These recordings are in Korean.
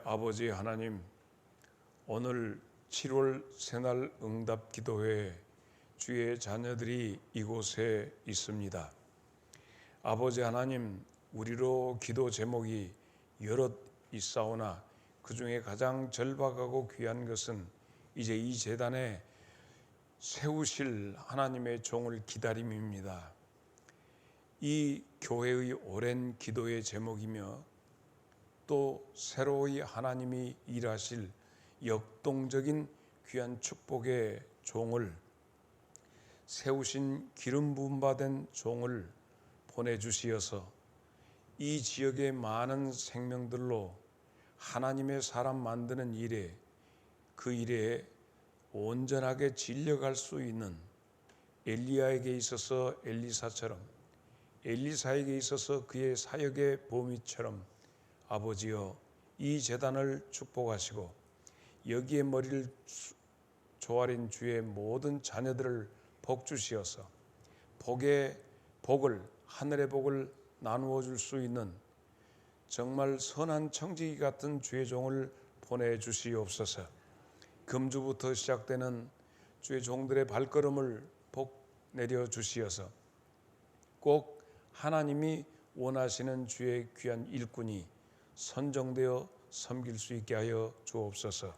아버지 하나님, 오늘 7월 새날 응답 기도회 주의 자녀들이 이곳에 있습니다. 아버지 하나님, 우리로 기도 제목이 여럿 있사오나 그 중에 가장 절박하고 귀한 것은 이제 이 제단에 세우실 하나님의 종을 기다림입니다. 이 교회의 오랜 기도의 제목이며 또 새로이 하나님이 일하실 역동적인 귀한 축복의 종을, 세우신 기름 부음 받은 종을 보내주시어서 이 지역의 많은 생명들로 하나님의 사람 만드는 일에, 그 일에 온전하게 진력할 수 있는 엘리야에게 있어서 엘리사처럼, 엘리사에게 있어서 그의 사역의 보미처럼 아버지여, 이 제단을 축복하시고 여기에 머리를 조아린 주의 모든 자녀들을 복 주시어서 복의 복을, 하늘의 복을 나누어 줄 수 있는 정말 선한 청지기 같은 주의 종을 보내주시옵소서. 금주부터 시작되는 주의 종들의 발걸음을 복 내려 주시어서 꼭 하나님이 원하시는 주의 귀한 일꾼이 선정되어 섬길 수 있게 하여 주옵소서.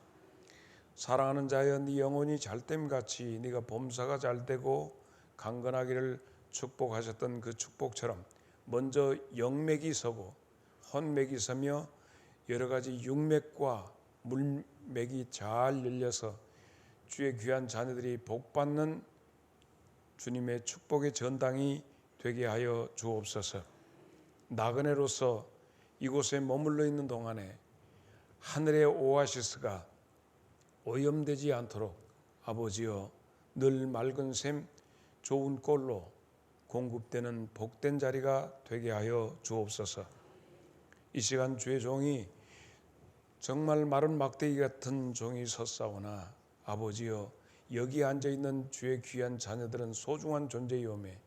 사랑하는 자여, 네 영혼이 잘됨같이 네가 범사가 잘되고 강건하기를 축복하셨던 그 축복처럼 먼저 영맥이 서고 혼맥이 서며 여러 가지 육맥과 물맥이 잘 열려서 주의 귀한 자녀들이 복받는 주님의 축복의 전당이 되게 하여 주옵소서. 나그네로서 이곳에 머물러 있는 동안에 하늘의 오아시스가 오염되지 않도록 아버지여, 늘 맑은 샘, 좋은 꼴로 공급되는 복된 자리가 되게 하여 주옵소서. 이 시간 주의 종이 정말 마른 막대기 같은 종이 섰사오나 아버지여, 여기 앉아있는 주의 귀한 자녀들은 소중한 존재이오매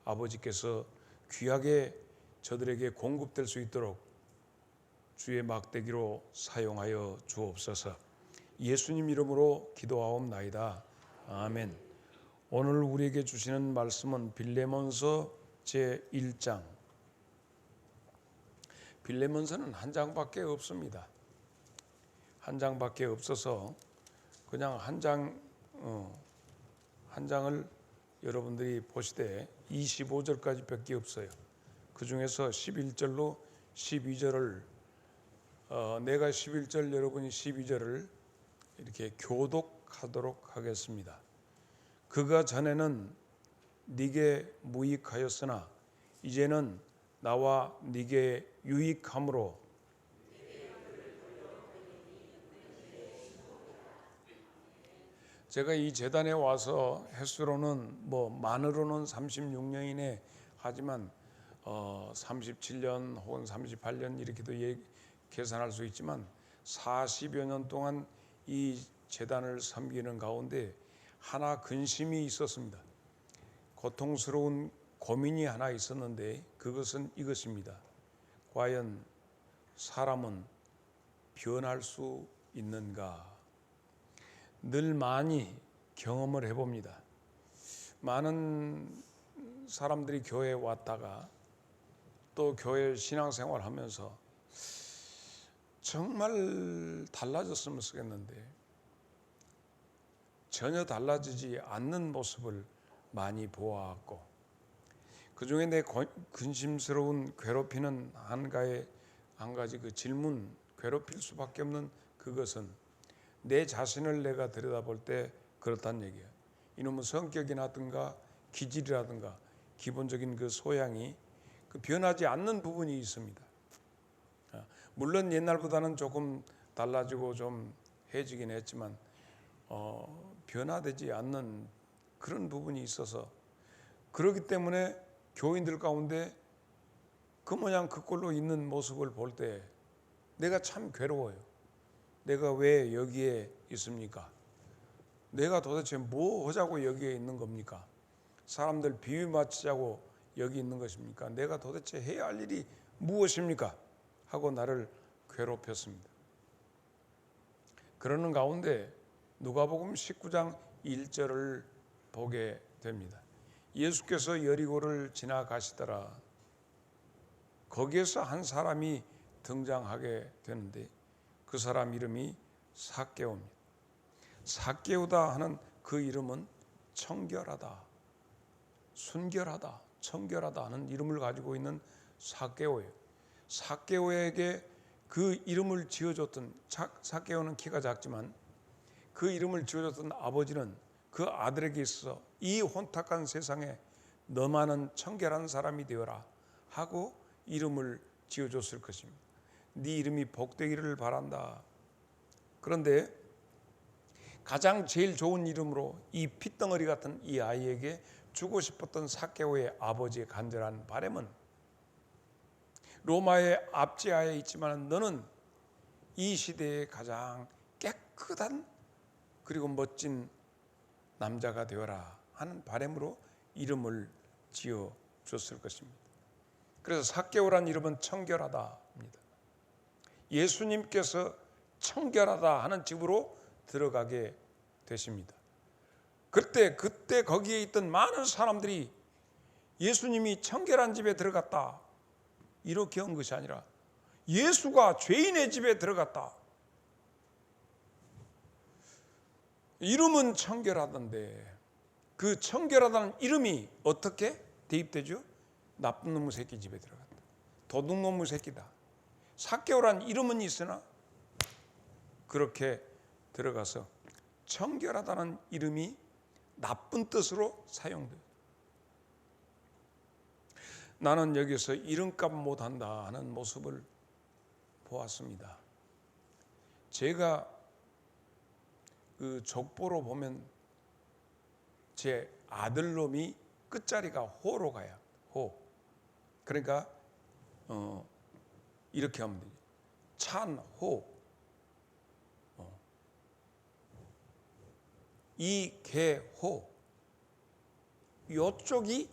아버지께서 귀하게 저들에게 공급될 수 있도록 주의 막대기로 사용하여 주옵소서. 예수님 이름으로 기도하옵나이다. 아멘. 오늘 우리에게 주시는 말씀은 빌레몬서 제1장. 빌레몬서는 한 장밖에 없습니다. 한 장밖에 없어서 그냥 한 장을 여러분들이 보시되 25절까지 밖에 없어요. 그 중에서 11절로 12절을 내가 11절, 여러분이 12절을 이렇게 교독하도록 하겠습니다. 그가 전에는 네게 무익하였으나 이제는 나와 네게 유익함으로 제가 이 재단에 와서 횟수로는 만으로는 36년이네 하지만 37년 혹은 38년 이렇게도 계산할 수 있지만 40여 년 동안 이 재단을 섬기는 가운데 하나 근심이 있었습니다. 고통스러운 고민이 하나 있었는데 그것은 이것입니다. 과연 사람은 변할 수 있는가? 늘 많이 경험을 해봅니다. 많은 사람들이 교회에 왔다가 또 교회 신앙생활 하면서 정말 달라졌으면 쓰겠는데 전혀 달라지지 않는 모습을 많이 보아왔고, 그 중에 내 근심스러운 괴롭히는 한 가지 그 질문, 괴롭힐 수밖에 없는 그것은 내 자신을 내가 들여다볼 때 그렇다는 얘기예요. 이놈의 성격이라든가 기질이라든가 기본적인 그 소양이 변하지 않는 부분이 있습니다. 물론 옛날보다는 조금 달라지고 좀 해지긴 했지만 변화되지 않는 그런 부분이 있어서, 그렇기 때문에 교인들 가운데 그 모양 그 꼴로 있는 모습을 볼 때 내가 참 괴로워요. 내가 왜 여기에 있습니까? 내가 도대체 뭐 하자고 여기에 있는 겁니까? 사람들 비유 맞추자고 여기 있는 것입니까? 내가 도대체 해야 할 일이 무엇입니까? 하고 나를 괴롭혔습니다. 그러는 가운데 누가복음 19장 1절을 보게 됩니다. 예수께서 여리고를 지나가시더라. 거기에서 한 사람이 등장하게 되는데 그 사람 이름이 삭개오입니다. 삭개오다 하는 그 이름은 청결하다, 순결하다, 청결하다 하는 이름을 가지고 있는 삭개오예요. 삭개오에게 그 이름을 지어줬던, 삭개오는 키가 작지만 그 이름을 지어줬던 아버지는 그 아들에게 있어 이 혼탁한 세상에 너만은 청결한 사람이 되어라 하고 이름을 지어줬을 것입니다. 네 이름이 복되기를 바란다. 그런데 가장 제일 좋은 이름으로 이 핏덩어리 같은 이 아이에게 주고 싶었던 삭개오의 아버지의 간절한 바람은 로마의 압제하에 있지만 너는 이 시대의 가장 깨끗한 그리고 멋진 남자가 되어라 하는 바람으로 이름을 지어 줬을 것입니다. 그래서 삭개오란 이름은 청결하다입니다. 예수님께서 청결하다 하는 집으로 들어가게 되십니다. 그때 거기에 있던 많은 사람들이 예수님이 청결한 집에 들어갔다 이렇게 한 것이 아니라 예수가 죄인의 집에 들어갔다. 이름은 청결하던데 그 청결하다는 이름이 어떻게 대입되죠? 나쁜 놈의 새끼 집에 들어갔다. 도둑놈의 새끼다. 삭개오란 이름은 있으나 그렇게 들어가서 청결하다는 이름이 나쁜 뜻으로 사용돼요. 나는 여기서 이름값 못한다 하는 모습을 보았습니다. 제가 그 족보로 보면 제 아들놈이 끝자리가 호로 가요. 호. 그러니까 이렇게 하면 되죠. 찬호, 이계호. 이쪽이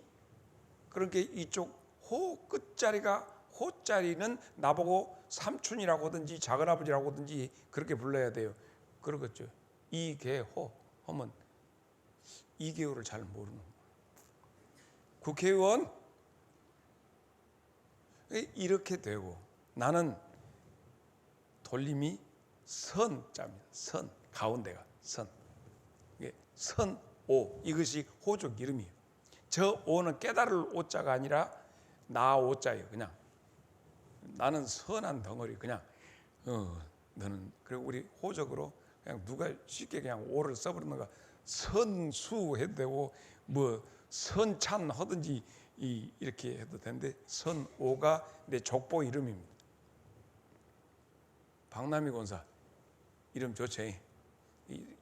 그렇게 이쪽 호 끝자리가 호자리는 나보고 삼촌이라고 하든지 작은아버지라고 하든지 그렇게 불러야 돼요. 그러겠죠. 이계호 하면 이계호를 잘 모르는 거예요. 국회의원 이렇게 되고 나는 돌림이 선자입니다. 선 가운데가 선. 선오 이것이 호족 이름이에요. 저 오는 깨달을 오자가 아니라 나 오자예요. 그냥 나는 선한 덩어리 그냥 너는 그리고 우리 호적으로 그냥 누가 쉽게 그냥 오를 써버리는가 선수 해도 되고 뭐 선찬 하든지 이렇게 해도 되는데 선오가 내 족보 이름입니다. 박남희 권사 이름 좋죠.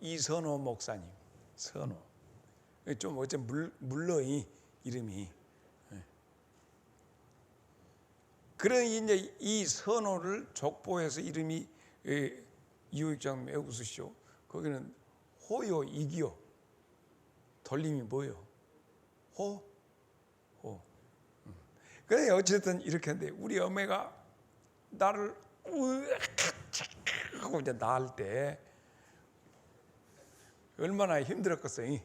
이선호 목사님 선호 좀 어째 물러이 이름이 그러니 이제 이 선호를 족보에서 이름이 이호익장 매우 웃으시죠. 거기는 호요 이기요 돌림이 뭐요? 호. 그래 어쨌든 이렇게 하는데 우리 어머니가 나를 하고 이제 낳을 때 얼마나 힘들었겠어요.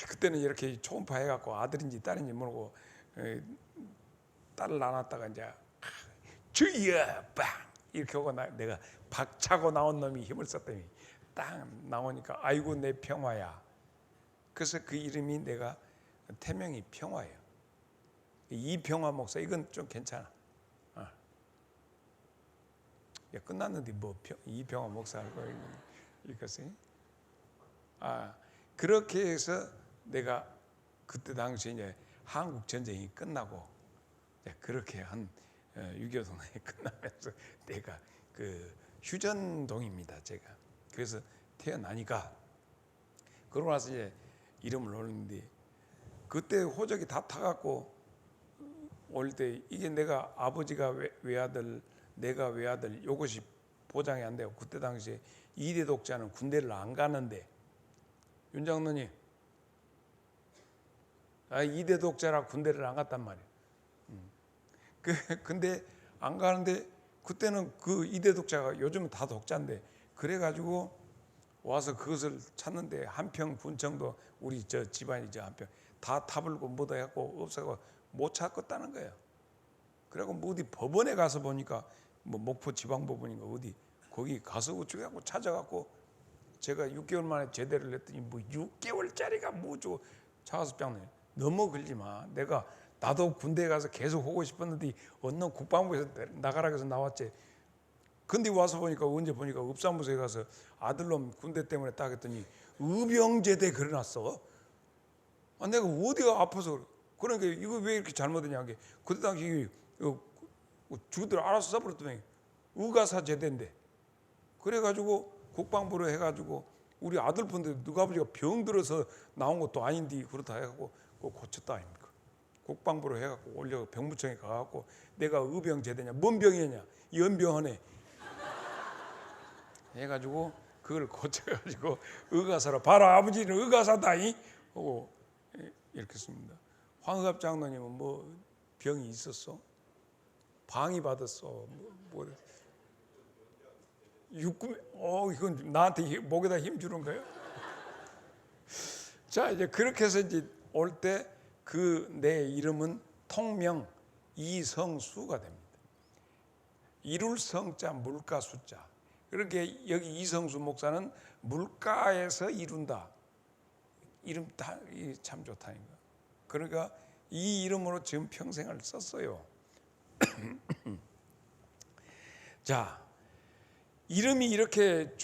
그때는 이렇게 초음파 해갖고 아들인지 딸인지 모르고 딸을 낳았다가 이제 주여 빵 이렇게 하고 내가 박차고 나온 놈이 힘을 썼더니 딱 나오니까 아이고 내 평화야. 그래서 그 이름이 내가 태명이 평화예요. 이평화 목사 이건 좀 괜찮아. 끝났는데 뭐 이평화 목사하고 읽었어요. 그렇게 해서 내가 그때 당시에 이제 한국 전쟁이 끝나고 그렇게 한 6.25 동맹이 끝나면서 내가 그 휴전동입니다. 제가 그래서 태어나니까 그러고 나서 이제 이름을 올리는데 그때 호적이 다 타갖고 올 때 이게 내가 아버지가 외아들 내가 외아들 요것이 보장이 안 되고 그때 당시에 2대 독자는 군대를 안 가는데 윤 장로님 2대 독자라 군대를 안 갔단 말이에요. 근데 안 가는데 그때는 그 이대 독자가 요즘은 다 독자인데 그래가지고 와서 그것을 찾는데 한평 분청도 우리 저 집안이 저 한평 다 타불고 못 해갖고 없어서 못 찾겠다는 거예요. 그래갖고 뭐 어디 법원에 가서 보니까 뭐 목포 지방법원인가 어디 거기 가서 어쩌고 하고 찾아갖고 제가 6개월 만에 제대를 했더니 뭐 6개월짜리가 뭐죠? 차가습장님 너무 걸지 마. 나도 군대에 가서 계속 하고 싶었는데 어느 국방부에서 나가라 해서 나왔지. 근데 와서 보니까 언제 보니까 읍사무소에 가서 아들놈 군대 때문에 딱 했더니 의병제대 그려놨어. 내가 어디가 아파서 그러니까 이거 왜 이렇게 잘못했냐 게 그때 당시 주들 알아서 써버렸더니 의가사 제대인데 그래가지고 국방부로 해가지고 우리 아들 분들 누가 아버지가 병 들어서 나온 것도 아닌데 그렇다 해갖고 그거 고쳤다 아닙니까? 국방부로 해갖고 올려 병무청에 가갖고 내가 의병 제대냐 뭔 병이냐 연병하네 해가지고 그걸 고쳐가지고 의가사로 봐라 아버지는 의가사다이 하고 이렇게 씁니다. 황의갑 장로님은 뭐 병이 있었어? 방이 받았어? 육금 이건 나한테 목에다 힘 주는 거예요? 자 이제 그렇게 해서 이제 올 때 그 내 이름은 통명 이성수가 됩니다. 이룰 성자 물가 숫자. 그렇게 여기 이성수 목사는 물가에서 이룬다. 이름 참 좋다니까. 그러니까 이 이름으로 지금 평생을 썼어요. 자, 이름이 이렇게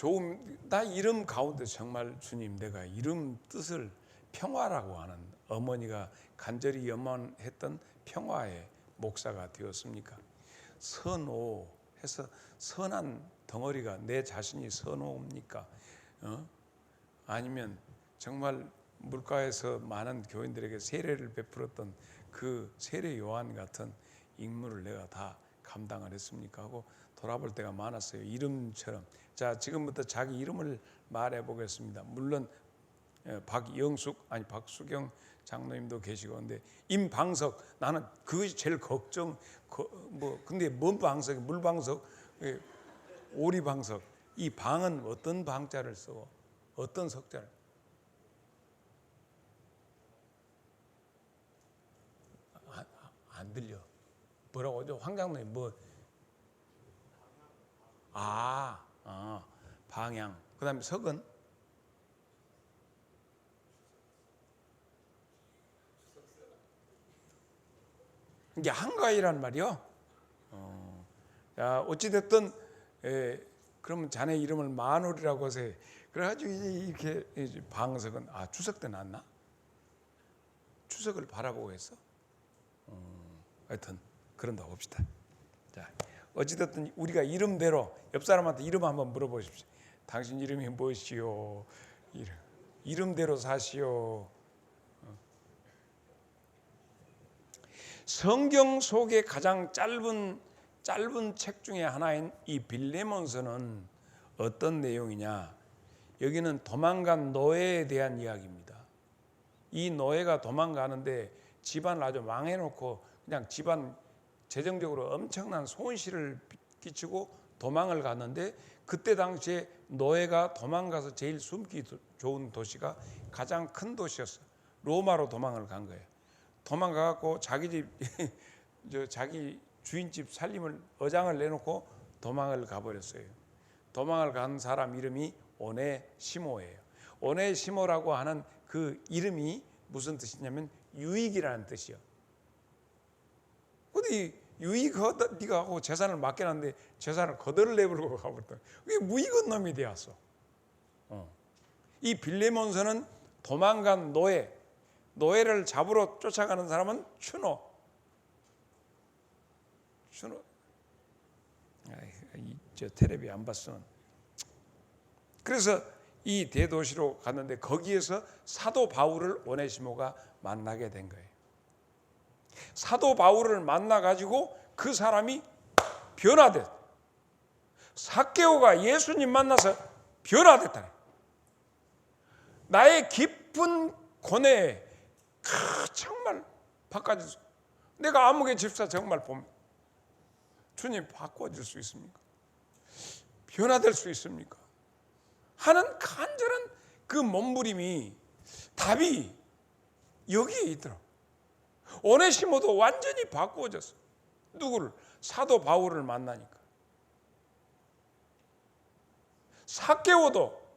나 이름 가운데 정말 주님 내가 이름 뜻을 평화라고 하는 어머니가 간절히 염원했던 평화의 목사가 되었습니까? 선호해서 선한 덩어리가 내 자신이 선호입니까? 아니면 정말 물가에서 많은 교인들에게 세례를 베풀었던 그 세례 요한 같은 임무를 내가 다 감당을 했습니까? 하고 돌아볼 때가 많았어요. 이름처럼. 자, 지금부터 자기 이름을 말해 보겠습니다. 물론 박수경 장로님도 계시고 근데 임방석 나는 그것이 제일 걱정. 근데 뭔 방석이 물방석, 오리방석. 이 방은 어떤 방자를 쓰고 어떤 석자를? 안 들려. 뭐라고 하죠? 황 장로님 뭐? 방향. 그다음에 석은 이게 한가위란 말이요. 자 어찌 됐든 그러면 자네 이름을 마누리라고 하세요. 그래가지고 이렇게 방석은 추석 때 났나? 추석을 바라보고 했어. 하여튼 그런다 봅시다. 자 어찌됐든 우리가 이름대로 옆 사람한테 이름 한번 물어보십시오. 당신 이름이 무엇이요? 이름대로 사시오. 성경 속의 가장 짧은 책 중에 하나인 이 빌레몬서는 어떤 내용이냐? 여기는 도망간 노예에 대한 이야기입니다. 이 노예가 도망가는데 집안을 아주 망해놓고 그냥 집안 재정적으로 엄청난 손실을 끼치고 도망을 갔는데 그때 당시에 노예가 도망가서 제일 숨기 좋은 도시가 가장 큰 도시였어요. 로마로 도망을 간 거예요. 도망가갖고 자기 집 자기 주인집 살림을 어장을 내놓고 도망을 가버렸어요. 도망을 간 사람 이름이 오네시모예요. 오네시모라고 하는 그 이름이 무슨 뜻이냐면 유익이라는 뜻이요. 근데 유익 네가 하고 재산을 맡겨놨는데 재산을 거덜을 내버리고 가버렸다. 그게 무익한 놈이 되었어. 이 빌레몬서는 도망간 노예를 잡으러 쫓아가는 사람은 추노. 저 텔레비 안 봤어. 그래서 이 대도시로 갔는데 거기에서 사도 바울을 오네시모가 만나게 된 거예요. 사도 바울을 만나가지고 그 사람이 변화됐다. 삭개오가 예수님 만나서 변화됐다. 나의 깊은 고뇌에 정말 바깥에서 내가 아무개 집사 정말 봅니다. 주님 바꿔질 수 있습니까? 변화될 수 있습니까? 하는 간절한 그 몸부림이, 답이 여기에 있더라. 오네시모도 완전히 바꾸어졌어. 누구를? 사도 바울을 만나니까. 삭개오도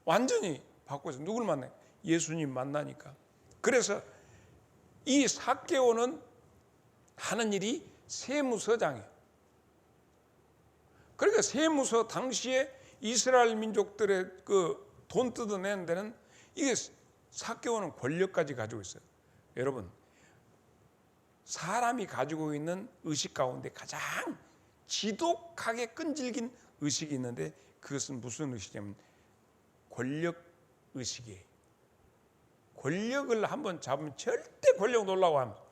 완전히 바꾸어졌어. 누구를 만나니까? 예수님 만나니까. 그래서 이 삭개오는 하는 일이 세무서장이에요. 그러니까 세무서 당시에 이스라엘 민족들의 그 돈 뜯어내는 데는 이게 삭개오는 권력까지 가지고 있어요. 여러분, 사람이 가지고 있는 의식 가운데 가장 지독하게 끈질긴 의식이 있는데 그것은 무슨 의식이냐면 권력 의식이에요. 권력을 한번 잡으면 절대 권력 놓으려고 합니다.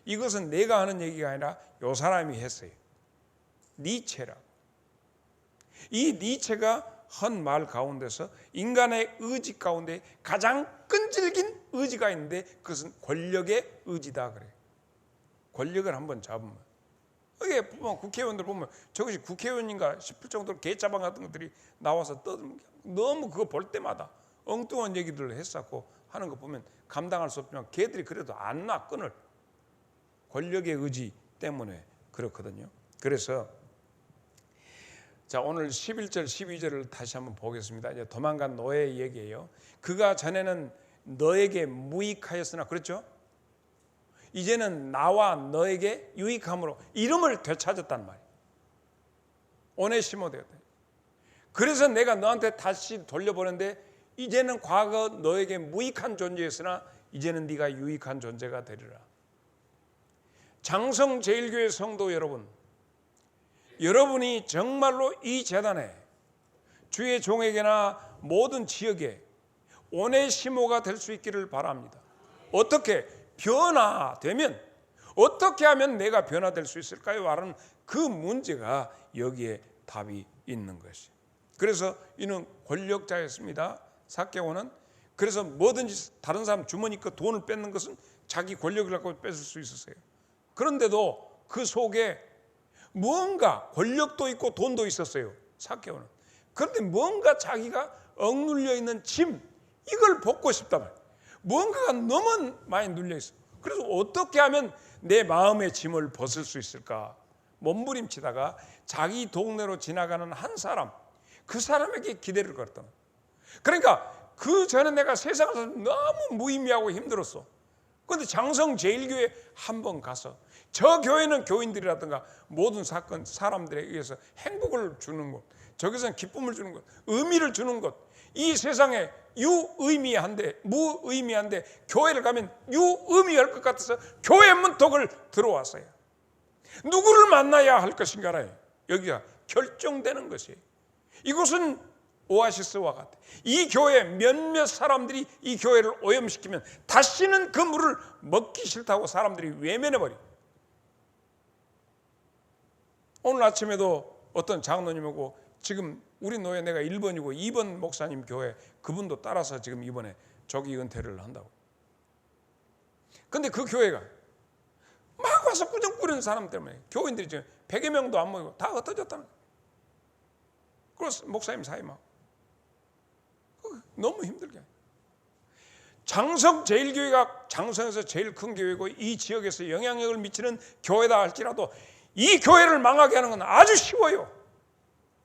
이것은 내가 하는 얘기가 아니라 이 사람이 했어요. 니체라고. 이 니체가 한 말 가운데서 인간의 의지 가운데 가장 끈질긴 의지가 있는데 그것은 권력의 의지다 그래요. 권력을 한번 잡으면. 이게 보면 국회의원들 보면 저것이 국회의원인가 싶을 정도로 개짜방 같은 것들이 나와서 떠들면 너무 그거 볼 때마다 엉뚱한 얘기들을 했었고 하는 거 보면 감당할 수 없지만 걔들이 그래도 안 놔 끈을. 권력의 의지 때문에 그렇거든요. 그래서 자, 오늘 11절 12절을 다시 한번 보겠습니다. 이제 도망간 노예의 얘기예요. 그가 전에는 너에게 무익하였으나, 그렇죠? 이제는 나와 너에게 유익함으로 이름을 되찾았단 말이에요. 오네시모 되었다. 그래서 내가 너한테 다시 돌려보는데 이제는 과거 너에게 무익한 존재였으나 이제는 네가 유익한 존재가 되리라. 장성제일교회 성도 여러분, 여러분이 정말로 이 재단에 주의 종에게나 모든 지역에 오네시모가 될 수 있기를 바랍니다. 어떻게 변화되면, 어떻게 하면 내가 변화될 수 있을까요? 하는 그 문제가 여기에 답이 있는 것이에요. 그래서 이는 권력자였습니다. 삭개오는. 그래서 뭐든지 다른 사람 주머니 그 돈을 뺏는 것은 자기 권력을 갖고 뺏을 수 있었어요. 그런데도 그 속에 뭔가 권력도 있고 돈도 있었어요. 삭개오는. 그런데 뭔가 자기가 억눌려 있는 짐, 이걸 벗고 싶단 말이에요. 뭔가가 너무 많이 눌려 있어. 그래서 어떻게 하면 내 마음의 짐을 벗을 수 있을까? 몸부림치다가 자기 동네로 지나가는 한 사람, 그 사람에게 기대를 걸었다. 그러니까 그 전에 내가 세상에서 너무 무의미하고 힘들었어. 그런데 장성제일교회 한번 가서 저 교회는 교인들이라든가 모든 사건 사람들에 의해서 행복을 주는 것, 저기서는 기쁨을 주는 것, 의미를 주는 것, 이 세상에 유의미한데 무의미한데 교회를 가면 유의미할 것 같아서 교회 문턱을 들어왔어요. 누구를 만나야 할 것인가를 여기가 결정되는 것이에요. 이곳은 오아시스와 같아. 이 교회 몇몇 사람들이 이 교회를 오염시키면 다시는 그 물을 먹기 싫다고 사람들이 외면해버려. 오늘 아침에도 어떤 장로님하고 지금 우리 노예 내가 1번이고 2번 목사님 교회 그분도 따라서 지금 이번에 조기 은퇴를 한다고. 근데 그 교회가 막 와서 꾸정꾸리는 사람 때문에 교인들이 지금 100여 명도 안 모이고 다 흩어졌다는 거예요. 그래서 목사님 사이 막 너무 힘들게. 장성제일교회가 장성에서 제일 큰 교회고 이 지역에서 영향력을 미치는 교회다 할지라도 이 교회를 망하게 하는 건 아주 쉬워요.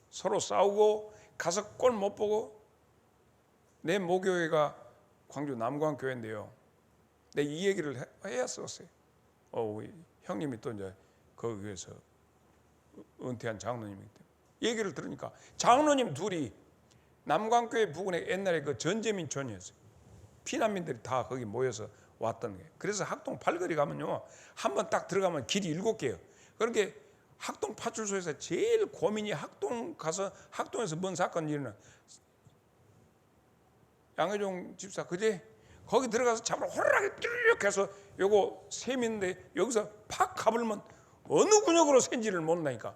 서로 싸우고 가서 꼴 못 보고. 내 모교회가 광주 남광교회인데요. 내가 이 얘기를 해야 썼어요. 우리 형님이 또 이제 거기에서 은퇴한 장로님이기 때문에 얘기를 들으니까 장로님 둘이 남광교회 부근에 옛날에 그 전재민촌이었어요. 피난민들이 다 거기 모여서 왔던 거예요. 그래서 학동 팔거리 가면요, 한번 딱 들어가면 길이 7개예요. 그렇게 학동 파출소에서 제일 고민이 학동 가서 학동에서 뭔 사건이 일어나. 양혜종 집사 그제 거기 들어가서 잡으러 호루라기 뚜룩 해서 요거 셈인데 여기서 팍 가불면 어느 근육으로 샌지를 모른다니까.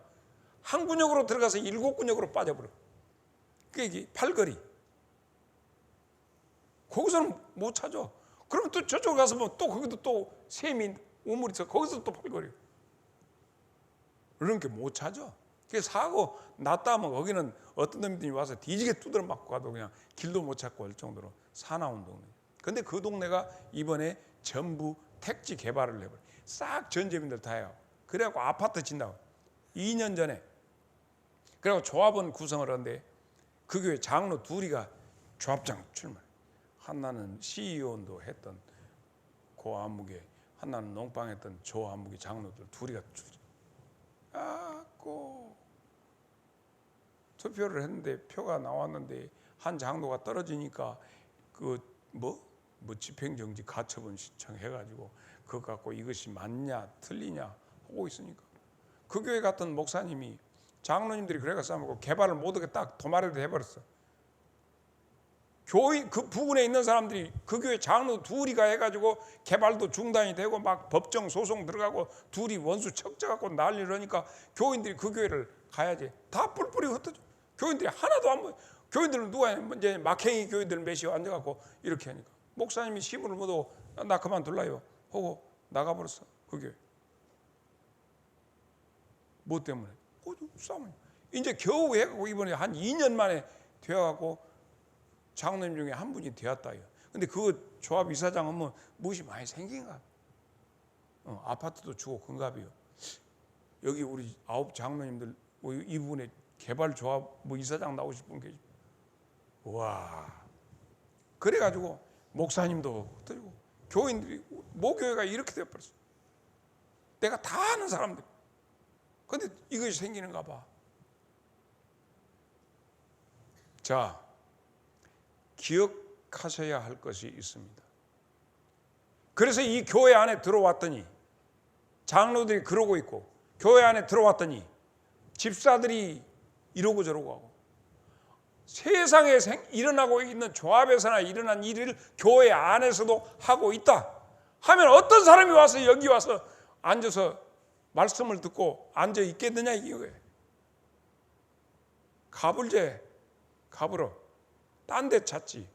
한 근육으로 들어가서 7근육으로 빠져버려. 그게 팔거리. 거기서는 못 찾아. 그러면 또 저쪽 가서 뭐 또 거기도 또 셈이 우물이 있어. 거기서 또 팔거리. 그런 게 못 찾아. 그래서 사고 났다 하면 거기는 어떤 놈들이 와서 뒤지게 두드려 맞고 가도 그냥 길도 못 찾고 할 정도로 사나운 동네. 근데 그 동네가 이번에 전부 택지 개발을 해버려. 싹 전재민들 다 해요. 그래갖고 아파트 짓는다고. 2년 전에. 그래갖고 조합원 구성을 하는데 그 교회 장로 둘이가 조합장 출마. 하나는 CEO도 했던 고 안무계, 하나는 농방했던 조 안무계 장로들 둘이가 아고 투표를 했는데 표가 나왔는데 한 장로가 떨어지니까 그 뭐 집행정지 가처분 신청해가지고 그거 갖고 이것이 맞냐 틀리냐 하고 있으니까 그 교회 같은 목사님이 장로님들이 그래가 싸우고 개발을 못하게 딱 도마를 해버렸어. 교회 그 부근에 있는 사람들이 그 교회 장로 둘이가 해가지고 개발도 중단이 되고 막 법정 소송 들어가고 둘이 원수 척져갖고 난리를 하니까 교인들이 그 교회를 가야지 다 뿔뿔이 흩어져. 교인들이 하나도 안 보여. 교인들은 누가 이제 막행이 교인들 몇이 앉아갖고 이렇게 하니까 목사님이 시문을 못하고 나 그만둘라요 하고 나가버렸어. 그 교회. 뭐 때문에? 싸움. 이제 겨우 해갖고 이번에 한 2년 만에 되어갖고 장로님 중에 한 분이 되었다요. 근데 그 조합 이사장은 뭐 무엇이 많이 생긴가? 아파트도 주고 큰갑이요. 여기 우리 9 장로님들 뭐 이 부분에 개발 조합 뭐 이사장 나오실 분 계시. 와. 그래가지고 목사님도 흩어지고 교인들이 모교회가 이렇게 되어버렸어. 내가 다 아는 사람들. 근데 이것이 생기는가 봐. 자, 기억하셔야 할 것이 있습니다. 그래서 이 교회 안에 들어왔더니 장로들이 그러고 있고 교회 안에 들어왔더니 집사들이 이러고 저러고 하고 세상에 일어나고 있는 조합에서나 일어난 일을 교회 안에서도 하고 있다 하면 어떤 사람이 와서 여기 와서 앉아서 말씀을 듣고 앉아 있겠느냐 이거예요. 가불제 가불어 딴 데 찾지.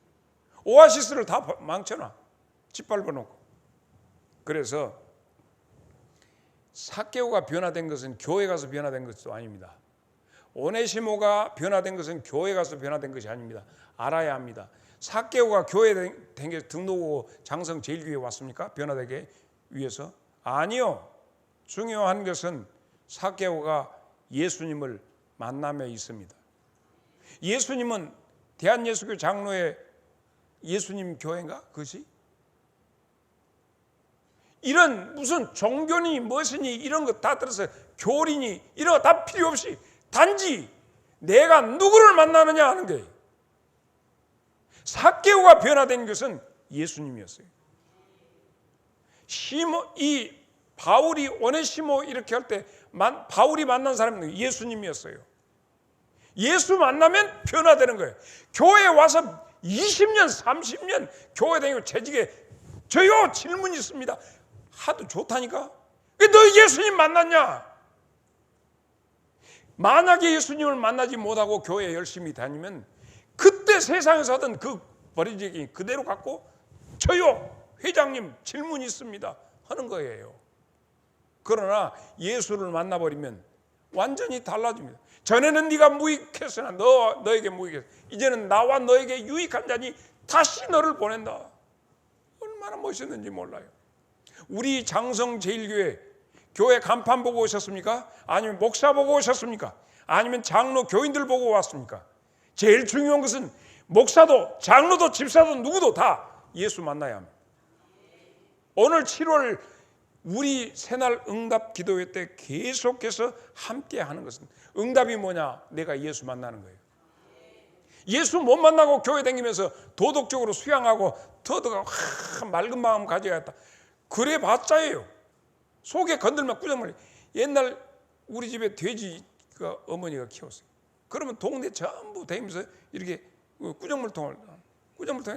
오아시스를 다 망쳐놔. 짓밟아 놓고. 그래서 삭개오가 변화된 것은 교회 가서 변화된 것도 아닙니다. 오네시모가 변화된 것은 교회 가서 변화된 것이 아닙니다. 알아야 합니다. 삭개오가 교회에 된 게 등록하고 장성 제일교회에 왔습니까? 변화되게 위해서? 아니요. 중요한 것은 삭개오가 예수님을 만남에 있습니다. 예수님은 대한예수교 장로의 예수님 교회인가? 그것이? 이런 무슨 종교니 무엇이니 이런 거 다 들어서 교리니 이런 거 다 필요 없이 단지 내가 누구를 만나느냐 하는 거예요. 삭개오가 변화된 것은 예수님이었어요. 이 바울이 오네시모 이렇게 할 때 바울이 만난 사람은 예수님이었어요. 예수 만나면 변화되는 거예요. 교회에 와서 20년 30년 교회 다니고 재직에 저요 질문이 있습니다. 하도 좋다니까. 왜 너 예수님 만났냐? 만약에 예수님을 만나지 못하고 교회에 열심히 다니면 그때 세상에서 하던 그 버리지기 그대로 갖고 저요 회장님 질문이 있습니다 하는 거예요. 그러나 예수를 만나버리면 완전히 달라집니다. 전에는 네가 무익했으나 너에게 무익했어. 이제는 나와 너에게 유익한 자니 다시 너를 보낸다. 얼마나 멋있는지 몰라요. 우리 장성제일교회 교회 간판 보고 오셨습니까? 아니면 목사 보고 오셨습니까? 아니면 장로 교인들 보고 왔습니까? 제일 중요한 것은 목사도 장로도 집사도 누구도 다 예수 만나야 합니다. 오늘 7월 우리 새날 응답 기도회 때 계속해서 함께 하는 것은 응답이 뭐냐? 내가 예수 만나는 거예요. 예수 못 만나고 교회 다니면서 도덕적으로 수양하고 터득하고 맑은 마음 가져야겠다. 그래 봤자예요. 속에 건들면 꾸정물. 옛날 우리 집에 돼지가 어머니가 키웠어요. 그러면 동네 전부 다니면서 이렇게 꾸정물통에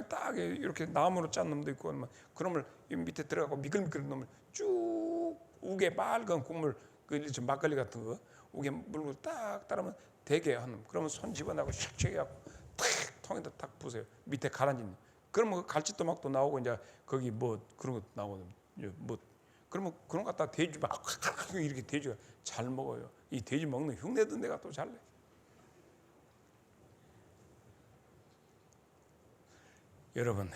딱 이렇게 나무로 짠 놈도 있고 그러면 밑에 들어가고 미끌미끌 놈을 쭉 우게 맑은 국물 그 막걸리 같은 거 우게 물고 딱 따르면 되게 한 놈. 그러면 손 집어넣고 샥 해갖고 탁 통에다 딱 부세요. 밑에 가라앉는. 그러면 그 갈치도막도 나오고 이제 거기 뭐 그런 거 나오거든요. 뭐 그러면 그런 거 갖다 돼지 막 이렇게 돼지가 잘 먹어요. 이 돼지 먹는 흉내든 내가 또 잘래. 여러분,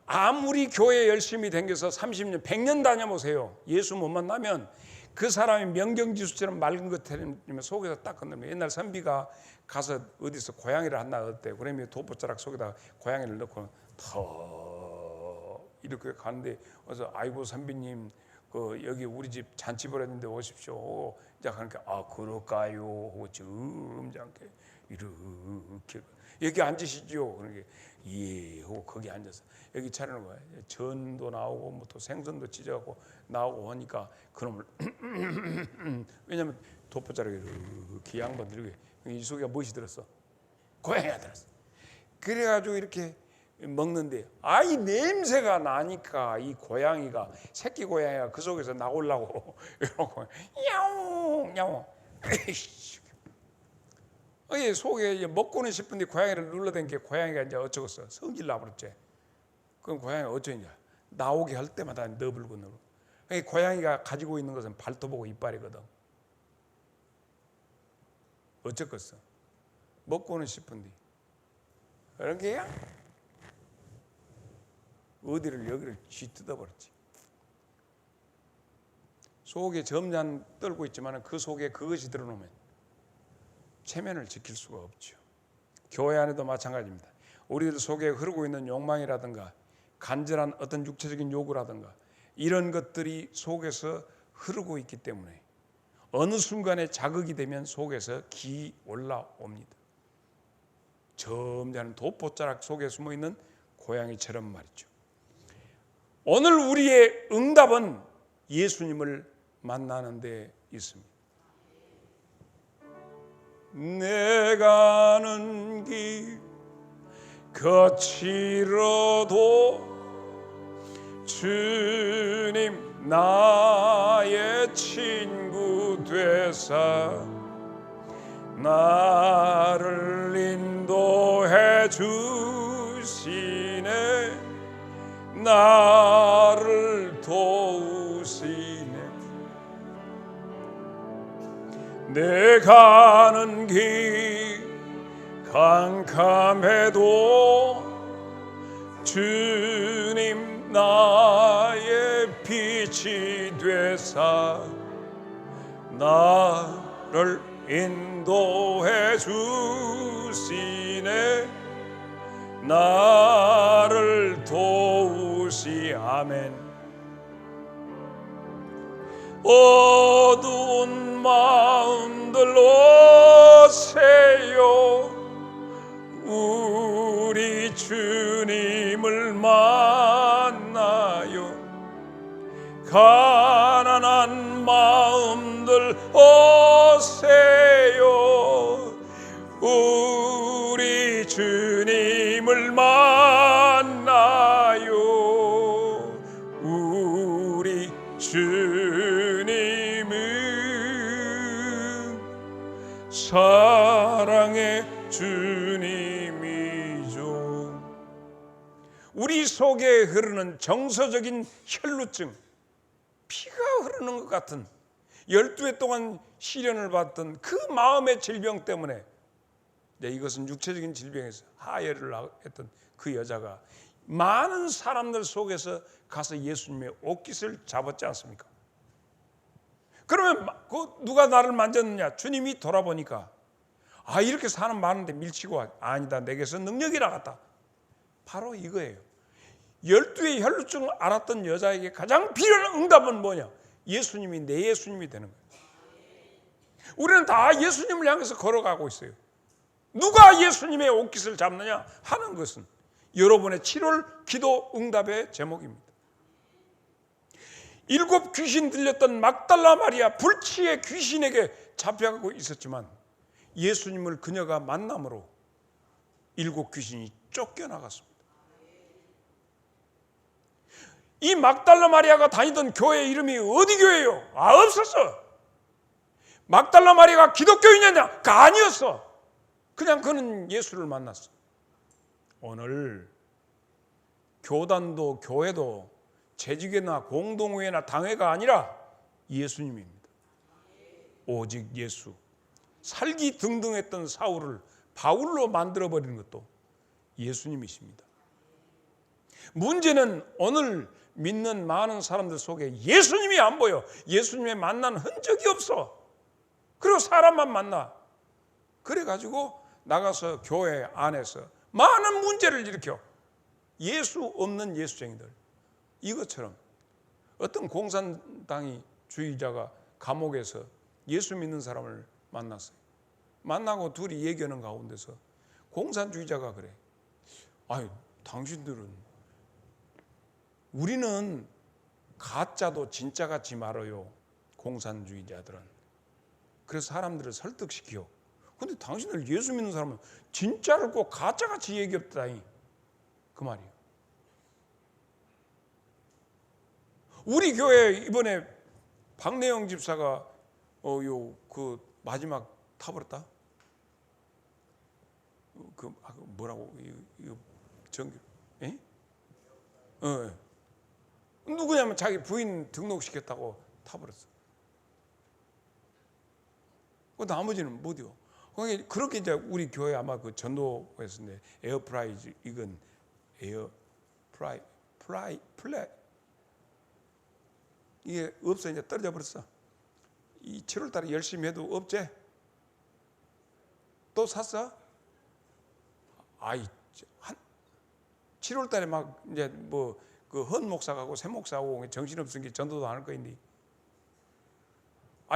아무리 교회 열심히 다녀서 30년, 100년 다녀보세요. 예수 못 만나면 그 사람이 명경지수처럼 맑은 것 때문에 속에서 딱 건너면, 옛날 선비가 가서 어디서 고양이를 하나 얻었대요. 그러면 돛보자락 속에다 고양이를 넣고 더 이렇게 가는데, 그래서 아이고 선비님, 여기 우리 집 잔치 벌였는데 오십시오. 이제 하니까 그럴까요? 하고 점잖게 이렇게 여기 앉으시죠. 그러니까 예 하고 거기 앉아서 여기 차리는 거야. 전도 나오고 뭐 또 생선도 찢어갖고 나오고 하니까 그놈을 왜냐면 돛보자락에 이렇게 양반 들고 이 속에 무엇이 들었어? 고양이가 들었어. 그래가지고 이렇게 먹는데 이 냄새가 나니까 이 고양이가, 새끼 고양이가 그 속에서 나오려고 이러고 야옹 야옹 속에 먹고는 싶은데 고양이를 눌러댄 게 고양이가 이제 어쩌겠어? 성질 나버렸지. 그럼 고양이가 어쩌냐? 나오게 할 때마다 너불고 너불고. 고양이가 가지고 있는 것은 발톱하고 이빨이거든. 어쩌겠어? 먹고는 싶은데 그런 게야? 어디를 여기를 쥐뜯어버렸지. 속에 점잔 떨고 있지만 그 속에 그것이 들어놓으면 체면을 지킬 수가 없죠. 교회 안에도 마찬가지입니다. 우리들 속에 흐르고 있는 욕망이라든가 간절한 어떤 육체적인 요구라든가 이런 것들이 속에서 흐르고 있기 때문에 어느 순간에 자극이 되면 속에서 기 올라옵니다. 점잖은 돛보자락 속에 숨어있는 고양이처럼 말이죠. 오늘 우리의 응답은 예수님을 만나는 데 있습니다. 내가 가는 길 거칠어도 주님 나의 친구 되사 나를 인도해 주시네. 나를 도우시네. 내 가는 길 캄캄해도 주님 나의 빛이 되사 나를 인도해 주시네. 나를 도우시. 아멘. 어두운 마음들 오세요. 우리 주님을 만나요. 가난한 마음들 오세요. 우리 주님을 만나요. 우리 주님은 사랑의 주님이죠. 우리 속에 흐르는 정서적인 혈루증, 피가 흐르는 것 같은 12해 동안 시련을 받던 그 마음의 질병 때문에, 이것은 육체적인 질병에서 하혈을 했던 그 여자가 많은 사람들 속에서 가서 예수님의 옷깃을 잡았지 않습니까? 그러면 누가 나를 만졌느냐? 주님이 돌아보니까 이렇게 사람 많은데 밀치고 아니다, 내게서 능력이 나갔다. 바로 이거예요. 12의 혈루증을 앓았던 여자에게 가장 필요한 응답은 뭐냐? 예수님이 내 예수님이 되는 거예요. 우리는 다 예수님을 향해서 걸어가고 있어요. 누가 예수님의 옷깃을 잡느냐 하는 것은 여러분의 7월 기도 응답의 제목입니다. 7 귀신 들렸던 막달라 마리아, 불치의 귀신에게 잡혀가고 있었지만 예수님을 그녀가 만남으로 7 귀신이 쫓겨나갔습니다. 이 막달라 마리아가 다니던 교회 이름이 어디 교회예요? 없었어. 막달라 마리아가 기독교인이냐? 아니었어. 그냥 그는 예수를 만났어. 오늘 교단도 교회도 재직회나 공동회나 당회가 아니라 예수님입니다. 오직 예수. 살기 등등했던 사울을 바울로 만들어버리는 것도 예수님이십니다. 문제는 오늘 믿는 많은 사람들 속에 예수님이 안 보여. 예수님의 만난 흔적이 없어. 그리고 사람만 만나. 그래가지고 나가서 교회 안에서 많은 문제를 일으켜. 예수 없는 예수쟁이들. 이것처럼 어떤 공산당이 주의자가 감옥에서 예수 믿는 사람을 만났어요. 만나고 둘이 얘기하는 가운데서 공산주의자가 그래. 아니, 당신들은 우리는 가짜도 진짜 같지 말아요. 공산주의자들은. 그래서 사람들을 설득시켜. 근데 당신들 예수 믿는 사람은 진짜를 꼭 가짜같이 얘기했다니. 그 말이에요. 우리 교회 이번에 박내영 집사가 그 마지막 타버렸다. 뭐라고 이거 전교? 예? 누구냐면 자기 부인 등록시켰다고 타버렸어. 나머지는 못이요. 그렇게 이제 우리 교회 아마 그 전도에서 에어프라이즈 이건 플라이 이게 없어. 이제 떨어져 버렸어. 이 7월 달에 열심히 해도 없지? 또 샀어? 아이, 7월 달에 막 이제 뭐 그 헌 목사하고 새 목사하고 정신없으니까 전도도 안 할 거인데.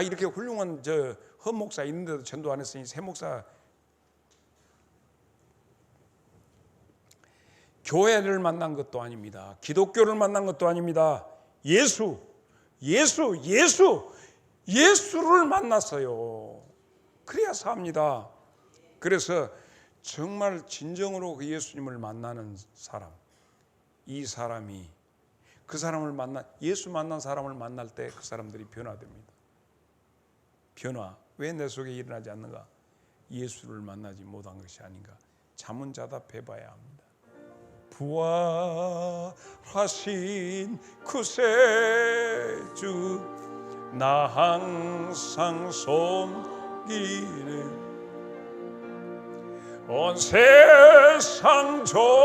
이렇게 훌륭한 저 헌 목사 있는데도 전도 안 했으니 새 목사. 교회를 만난 것도 아닙니다. 기독교를 만난 것도 아닙니다. 예수를 만났어요. 그래야 삽니다. 그래서 정말 진정으로 그 예수님을 만나는 사람, 이 사람이 그 사람을 예수 만난 사람을 만날 때 그 사람들이 변화됩니다. 변화. 왜 내 속에 일어나지 않는가? 예수를 만나지 못한 것이 아닌가? 자문자답해봐야 합니다. 부활하신 구세주 나 항상 섬기네. 온 세상 조롱해도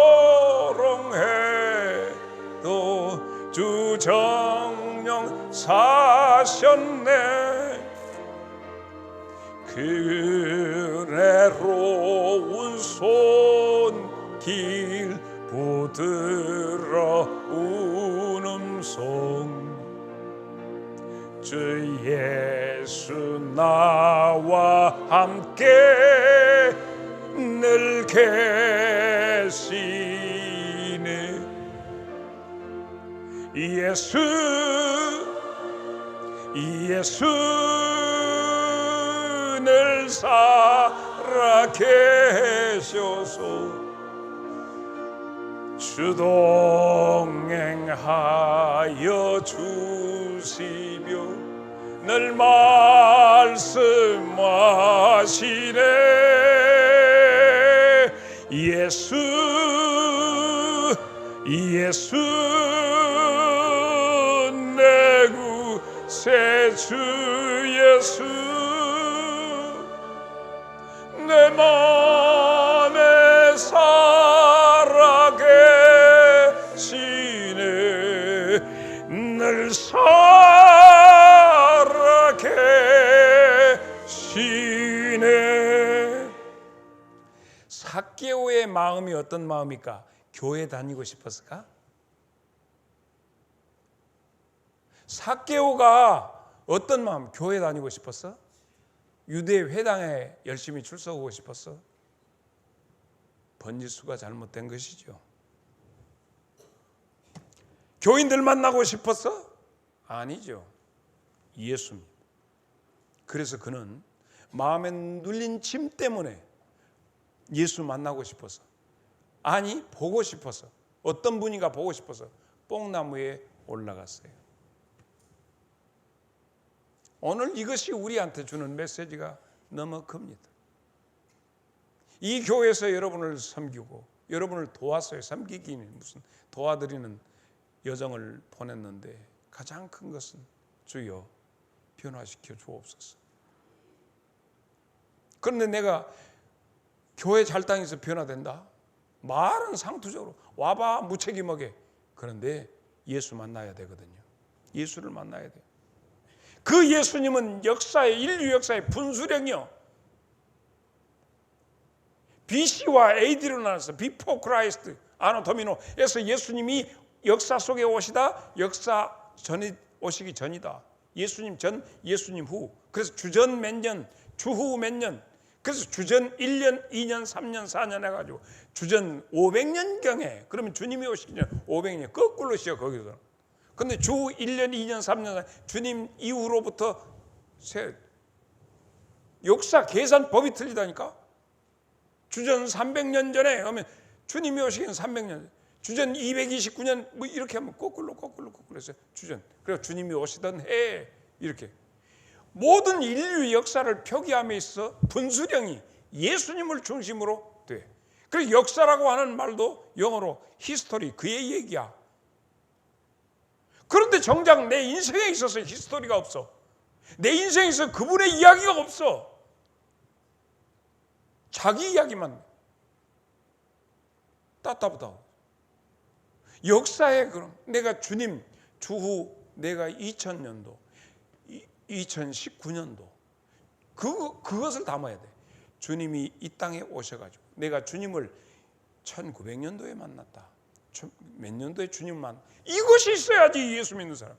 주 정령 사셨네. 그래로운 손길 부드러 운음성 주 예수 나와 함께 늘 계시네. 예수 늘 살아 계셔서 주 동행하여 주시며 늘 말씀하시네. 예수 내 구세주 예수 내 맘에 살아 계시네. 늘 살아 계시네. 삭개오의 마음이 어떤 마음일까? 교회 다니고 싶었을까? 삭개오가 어떤 마음? 교회 다니고 싶었어? 유대 회당에 열심히 출석하고 싶었어? 번지수가 잘못된 것이죠. 교인들 만나고 싶었어? 아니죠. 예수님. 그래서 그는 마음에 눌린 짐 때문에 예수 만나고 싶어서, 아니 보고 싶어서, 어떤 분인가 보고 싶어서 뽕나무에 올라갔어요. 오늘 이것이 우리한테 주는 메시지가 너무 큽니다. 이 교회에서 여러분을 섬기고 여러분을 도왔어요. 섬기기는 무슨 도와드리는 여정을 보냈는데 가장 큰 것은 주여 변화시켜 주옵소서. 그런데 내가 교회 잘 다니면서 변화된다? 말은 상투적으로 와봐 무책임하게. 그런데 예수 만나야 되거든요. 예수를 만나야 돼요. 그 예수님은 인류 역사의 분수령이요. BC와 AD로 나눠서 Before Christ, 아노 도미노에서 예수님이 역사 속에 오시다, 역사 전에 오시기 전이다. 예수님 전, 예수님 후. 그래서 주전 몇 년, 주후 몇 년. 그래서 주전 1년, 2년, 3년, 4년 해가지고 주전 500년경에, 그러면 주님이 오시기 전 500년 거꾸로 시작 거기서. 근데 주 1년, 2년, 3년 주님 이후로부터 역사 계산법이 틀리다니까. 주전 300년 전에 하면 주님이 오시기는 300년, 주전 229년 뭐 이렇게 하면 거꾸로 해서 주전. 그래서 주님이 오시던 해 이렇게. 모든 인류 역사를 표기함에 있어 분수령이 예수님을 중심으로 돼. 그래서 역사라고 하는 말도 영어로 히스토리, 그의 얘기야. 그런데 정작 내 인생에 있어서 히스토리가 없어. 내 인생에 있어서 그분의 이야기가 없어. 자기 이야기만. 따따부다. 역사에 그럼 내가 주님 주후 내가 2000년도 2019년도 그것을 담아야 돼. 주님이 이 땅에 오셔가지고 내가 주님을 1900년도에 만났다. 몇 년도에 주님 만났다. 이것이 있어야지 예수 믿는 사람.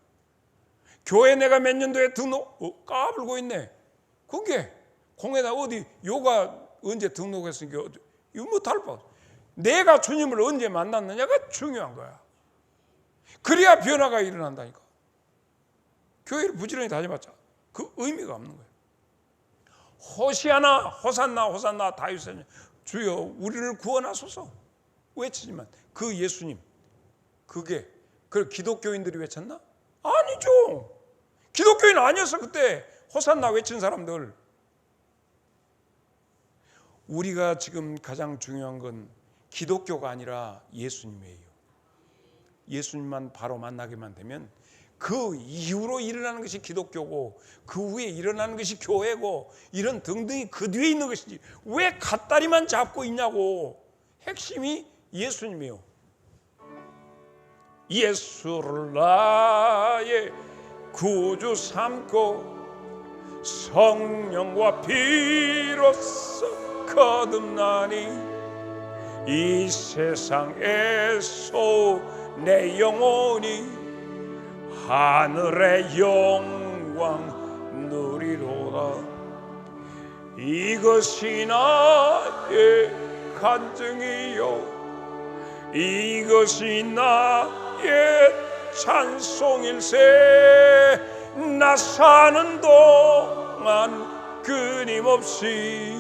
교회 내가 몇 년도에 등록 까불고 있네. 그게 공에다 어디 요가 언제 등록했으니까 이거 못할 뻔. 내가 주님을 언제 만났느냐가 중요한 거야. 그래야 변화가 일어난다니까. 교회를 부지런히 다녀봤자 그 의미가 없는 거예요. 호시아나 호산나 호산나 다윗의 주여 우리를 구원하소서 외치지만 그 예수님 그게 그 기독교인들이 외쳤나? 아니죠. 기독교인 아니었어. 그때 호산나 외친 사람들. 우리가 지금 가장 중요한 건 기독교가 아니라 예수님이에요. 예수님만 바로 만나게만 되면 그 이후로 일어나는 것이 기독교고 그 후에 일어나는 것이 교회고 이런 등등이 그 뒤에 있는 것이지 왜 갓다리만 잡고 있냐고. 핵심이 예수님이요. 예수를 나의 구주 삼고 성령과 피로써 거듭나니 이 세상에서 내 영혼이 하늘의 영광 누리로다. 이것이 나의 간증이요 이것이 나의 찬송일세. 나 사는 동안 끊임없이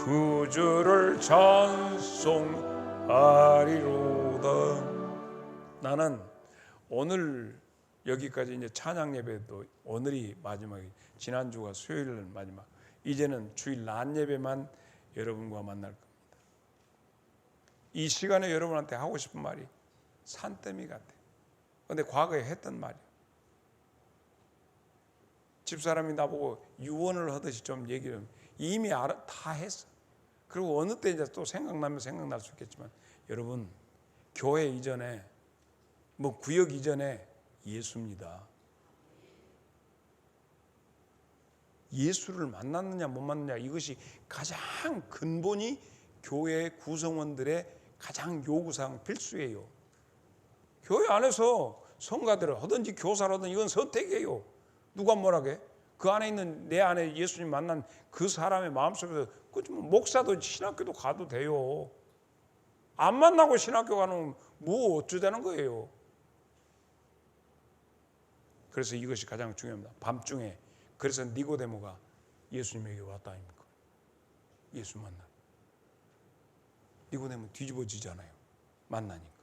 구주를 찬송하리로다. 나는 오늘 여기까지 이제 찬양 예배도 오늘이 마지막이, 지난주가 수요일 마지막, 이제는 주일 낮 예배만 여러분과 만날 겁니다. 이 시간에 여러분한테 하고 싶은 말이 산더미 같아. 그런데 과거에 했던 말이야. 집사람이 나보고 유언을 하듯이 좀 얘기를 이미 다 했어. 그리고 어느 때 이제 또 생각나면 생각날 수 있겠지만 여러분 교회 이전에 뭐 구역 이전에 예수입니다. 예수를 만났느냐 못 만났느냐 이것이 가장 근본이 교회 구성원들의 가장 요구사항 필수예요. 교회 안에서 성가대로 하든지 교사를 하든지 이건 선택이에요. 누가 뭐라게? 그 안에 있는 내 안에 예수님 만난 그 사람의 마음속에서 목사도 신학교도 가도 돼요. 안 만나고 신학교 가는 뭐 어쩌자는 거예요. 그래서 이것이 가장 중요합니다. 밤중에 그래서 니고데모가 예수님에게 왔다 아닙니까? 예수 만나. 니고데모 뒤집어지잖아요. 만나니까.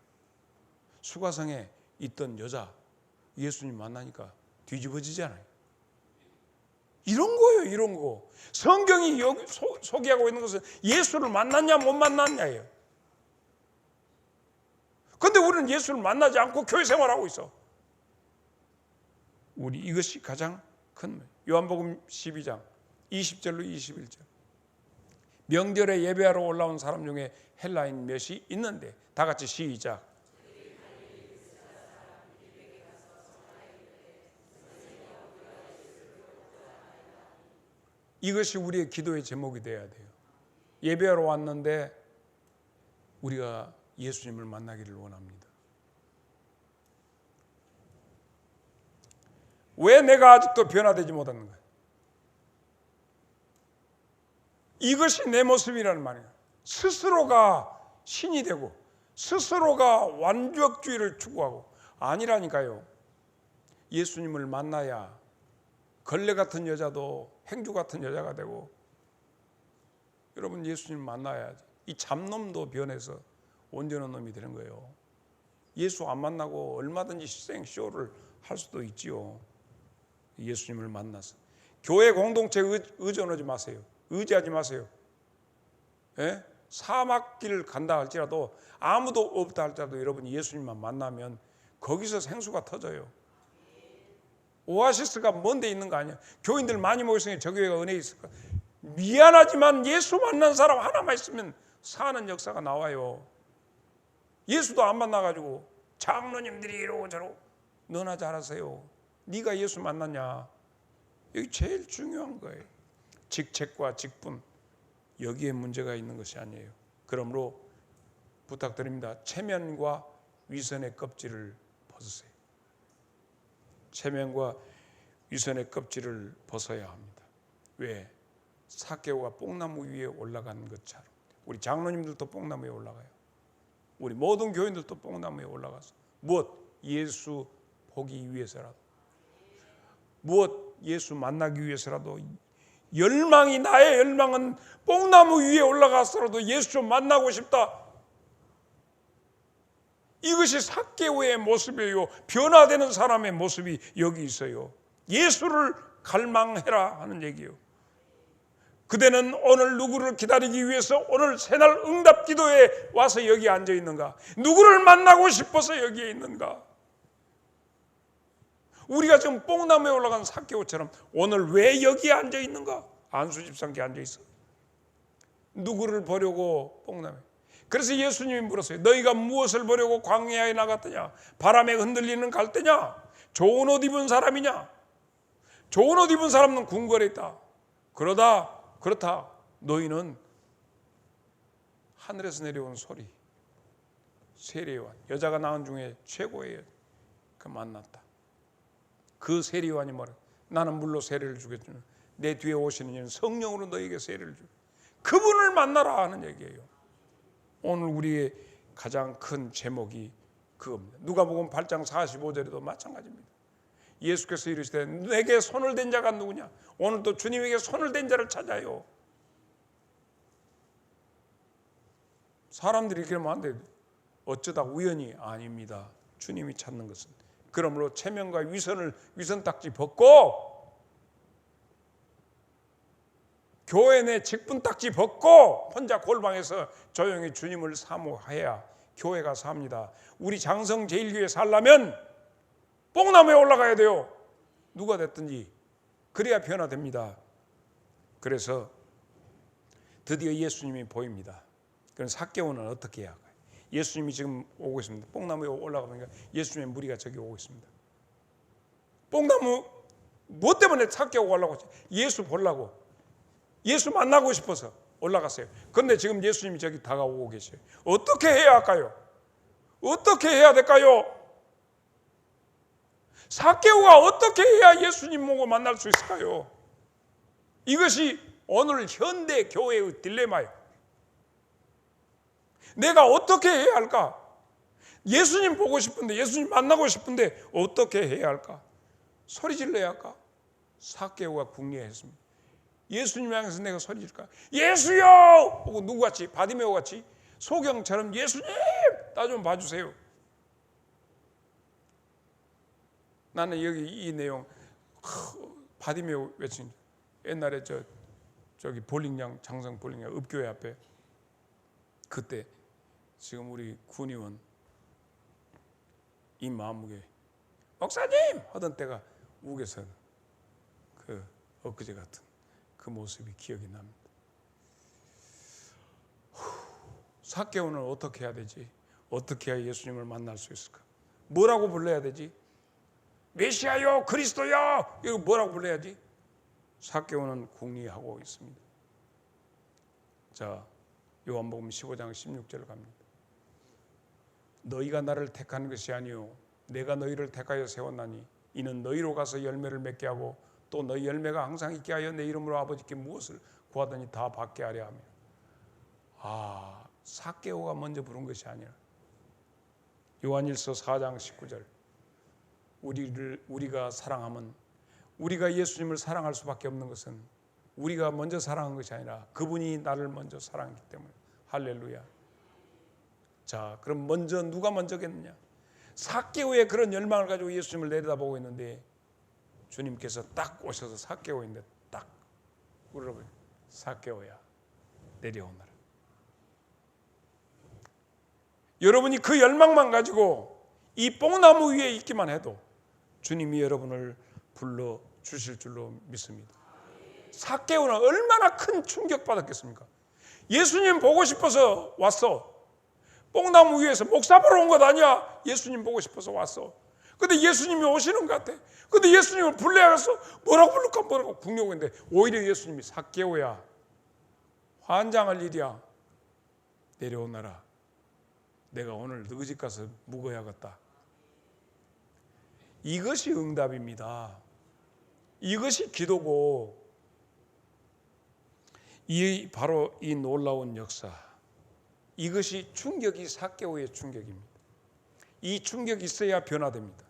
수가성에 있던 여자 예수님 만나니까 뒤집어지잖아요. 이런 거예요. 이런 거. 성경이 여기 소개하고 있는 것은 예수를 만났냐 못 만났냐예요. 그런데 우리는 예수를 만나지 않고 교회 생활하고 있어. 우리 이것이 가장 큰 요한복음 12장 20절로 21절. 명절에 예배하러 올라온 사람 중에 헬라인 몇이 있는데 다 같이 시작. 이것이 우리의 기도의 제목이 돼야 돼요. 예배하러 왔는데 우리가 예수님을 만나기를 원합니다. 왜 내가 아직도 변화되지 못하는가? 이것이 내 모습이라는 말이에요. 스스로가 신이 되고 스스로가 완벽주의를 추구하고 아니라니까요. 예수님을 만나야 걸레 같은 여자도 행주 같은 여자가 되고, 여러분 예수님 만나야지. 이 잡놈도 변해서 온전한 놈이 되는 거예요. 예수 안 만나고 얼마든지 희생쇼를 할 수도 있지요. 예수님을 만나서 교회 공동체에 의존하지 마세요. 의지하지 마세요. 예? 사막길 간다 할지라도 아무도 없다 할지라도 여러분이 예수님만 만나면 거기서 생수가 터져요. 오아시스가 먼 데 있는 거 아니야. 교인들 많이 모였으니 저 교회가 은혜 있을까? 미안하지만 예수 만난 사람 하나만 있으면 사는 역사가 나와요. 예수도 안 만나가지고 장로님들이 이러고 저러고. 너나 잘하세요. 네가 예수 만났냐? 여기 제일 중요한 거예요. 직책과 직분, 여기에 문제가 있는 것이 아니에요. 그러므로 부탁드립니다. 체면과 위선의 껍질을 벗으세요. 체면과 위선의 껍질을 벗어야 합니다. 왜? 삭개오가 뽕나무 위에 올라간 것처럼 우리 장로님들도 뽕나무 위에 올라가요. 우리 모든 교인들도 뽕나무 위에 올라가서 무엇? 예수 보기 위해서라도, 무엇? 예수 만나기 위해서라도, 열망이, 나의 열망은 뽕나무 위에 올라가서라도 예수 좀 만나고 싶다. 이것이 삭개오의 모습이에요. 변화되는 사람의 모습이 여기 있어요. 예수를 갈망해라 하는 얘기예요. 그대는 오늘 누구를 기다리기 위해서 오늘 새날 응답 기도에 와서 여기 앉아 있는가? 누구를 만나고 싶어서 여기에 있는가? 우리가 지금 뽕나무에 올라간 삭개오처럼 오늘 왜 여기에 앉아 있는가? 안수집사께 앉아 있어. 누구를 보려고 뽕나무에. 그래서 예수님이 물었어요. 너희가 무엇을 보려고 광야에 나갔더냐? 바람에 흔들리는 갈대냐? 좋은 옷 입은 사람이냐? 좋은 옷 입은 사람은 궁궐에 있다. 그렇다. 너희는 하늘에서 내려온 소리, 세례요한, 여자가 낳은 중에 최고의 그 만났다. 그 세례요한이 뭐라? 나는 물로 세례를 주겠지만 내 뒤에 오시는 이는 성령으로 너희에게 세례를 주. 그분을 만나라 하는 얘기예요. 오늘 우리의 가장 큰 제목이 그겁니다. 누가복음 8장 45절에도 마찬가지입니다. 예수께서 이르시되 내게 손을 댄 자가 누구냐? 오늘도 주님에게 손을 댄 자를 찾아요. 사람들이 그러면 안 돼요. 어쩌다 우연히 아닙니다. 주님이 찾는 것은. 그러므로 체면과 위선 딱지 벗고, 교회 내 직분 딱지 벗고 혼자 골방에서 조용히 주님을 사모해야 교회가 삽니다. 우리 장성제일교회 살려면 뽕나무에 올라가야 돼요. 누가 됐든지. 그래야 변화됩니다. 그래서 드디어 예수님이 보입니다. 그럼 삭개오는 어떻게 해야 할까요? 예수님이 지금 오고 있습니다. 뽕나무에 올라가니까 예수님의 무리가 저기 오고 있습니다. 뽕나무 뭐 때문에 삭개오가 올라갔지? 예수 보려고, 예수 만나고 싶어서 올라갔어요. 그런데 지금 예수님이 저기 다가오고 계셔요. 어떻게 해야 할까요? 어떻게 해야 될까요? 삭개오가 어떻게 해야 예수님 보고 만날 수 있을까요? 이것이 오늘 현대 교회의 딜레마예요. 내가 어떻게 해야 할까? 예수님 보고 싶은데, 예수님 만나고 싶은데 어떻게 해야 할까? 소리 질러야 할까? 삭개오가 궁리했습니다. 예수님 향해서 내가 소리 질까? 예수요! 하고 누구같이? 바디메오 같이? 소경처럼 예수님! 나 좀 봐주세요. 나는 여기 이 내용 바디메오 외친 옛날에 저기 볼링장, 장성 볼링장 읍교회 앞에 그때 지금 우리 군의원 이 마음무게 목사님 하던 때가 우겨서 그 엊그제 같은 그 모습이 기억이 납니다. 삭개오는 어떻게 해야 되지? 어떻게 해야 예수님을 만날 수 있을까? 뭐라고 불러야 되지? 메시아요, 그리스도요, 이거 뭐라고 불러야지? 삭개오는 궁리하고 있습니다. 자, 요한복음 15장 16절 갑니다. 너희가 나를 택한 것이 아니요 내가 너희를 택하여 세웠나니 이는 너희로 가서 열매를 맺게 하고 또 너희 열매가 항상 있게 하여 내 이름으로 아버지께 무엇을 구하더니 다 받게 하려 하며. 삭개오가 먼저 부른 것이 아니라 요한일서 4장 19절 우리가 사랑하면 우리가 예수님을 사랑할 수밖에 없는 것은 우리가 먼저 사랑한 것이 아니라 그분이 나를 먼저 사랑했기 때문에. 할렐루야. 자, 그럼 먼저 누가 먼저겠느냐? 삭개오의 그런 열망을 가지고 예수님을 내려다보고 있는데 주님께서 딱 오셔서 삭개오인데 딱 물어보요. 삭개오야, 내려오너라. 여러분이 그 열망만 가지고 이 뽕나무 위에 있기만 해도 주님이 여러분을 불러 주실 줄로 믿습니다. 삭개오는 얼마나 큰 충격받았겠습니까? 예수님 보고 싶어서 왔어. 뽕나무 위에서 목사 보러 온 것 아니야. 예수님 보고 싶어서 왔어. 근데 예수님이 오시는 것 같아. 근데 예수님을 불러야겠어. 뭐라고 부를까 뭐라고 궁리하고 있는데 오히려 예수님이 삭개오야, 환장할 일이야, 내려오너라. 내가 오늘 너희 집 가서 묵어야겠다. 이것이 응답입니다. 이것이 기도고, 바로 이 놀라운 역사, 이것이 충격이 삭개오의 충격입니다. 이 충격이 있어야 변화됩니다.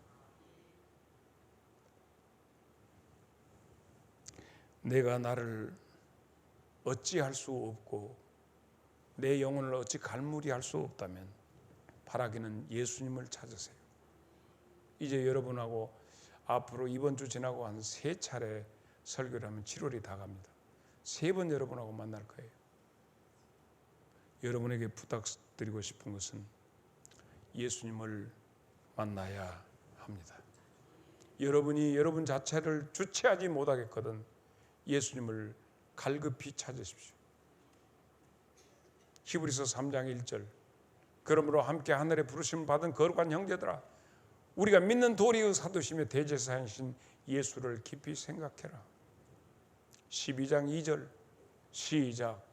내가 나를 어찌할 수 없고 내 영혼을 어찌 갈무리할 수 없다면 바라기는 예수님을 찾으세요. 이제 여러분하고 앞으로 이번 주 지나고 한 3차례 설교를 하면 7월이 다 갑니다. 3번 여러분하고 만날 거예요. 여러분에게 부탁드리고 싶은 것은 예수님을 만나야 합니다. 여러분이 여러분 자체를 주체하지 못하겠거든 예수님을 갈급히 찾으십시오. 히브리서 3장 1절 그러므로 함께 하늘에 부르심을 받은 거룩한 형제들아 우리가 믿는 도리의 사도시며 대제사장이신 예수를 깊이 생각해라. 12장 2절 시작.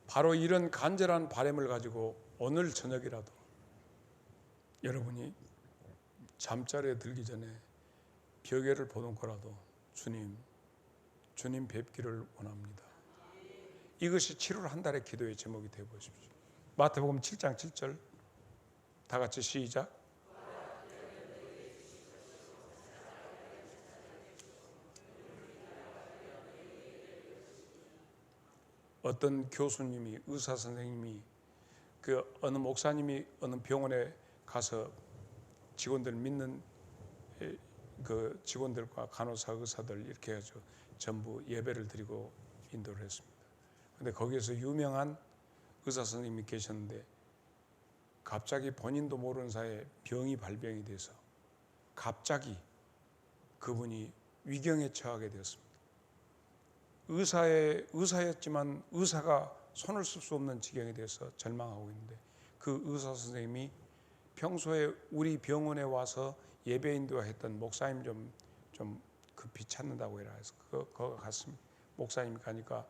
바로 이런 간절한 바람을 가지고 오늘 저녁이라도 여러분이 잠자리에 들기 전에 벽에를 보놓고라도 주님 뵙기를 원합니다. 이것이 7월 한 달의 기도의 제목이 되어 보십시오. 마태복음 7장 7절 다 같이 시작. 어떤 교수님이, 의사 선생님이, 어느 목사님이 어느 병원에 가서 직원들 믿는 그 직원들과 간호사, 의사들 이렇게 해서 전부 예배를 드리고 인도를 했습니다. 그런데 거기에서 유명한 의사 선생님이 계셨는데 갑자기 본인도 모르는 사이에 병이 발병이 돼서 갑자기 그분이 위경에 처하게 되었습니다. 의사였지만 의사가 손을 쓸 수 없는 지경에 대해서 절망하고 있는데 그 의사 선생님이 평소에 우리 병원에 와서 예배 인도했던 목사님 좀 급히 찾는다고 해라 해서 거기 갔습니다. 목사님이 가니까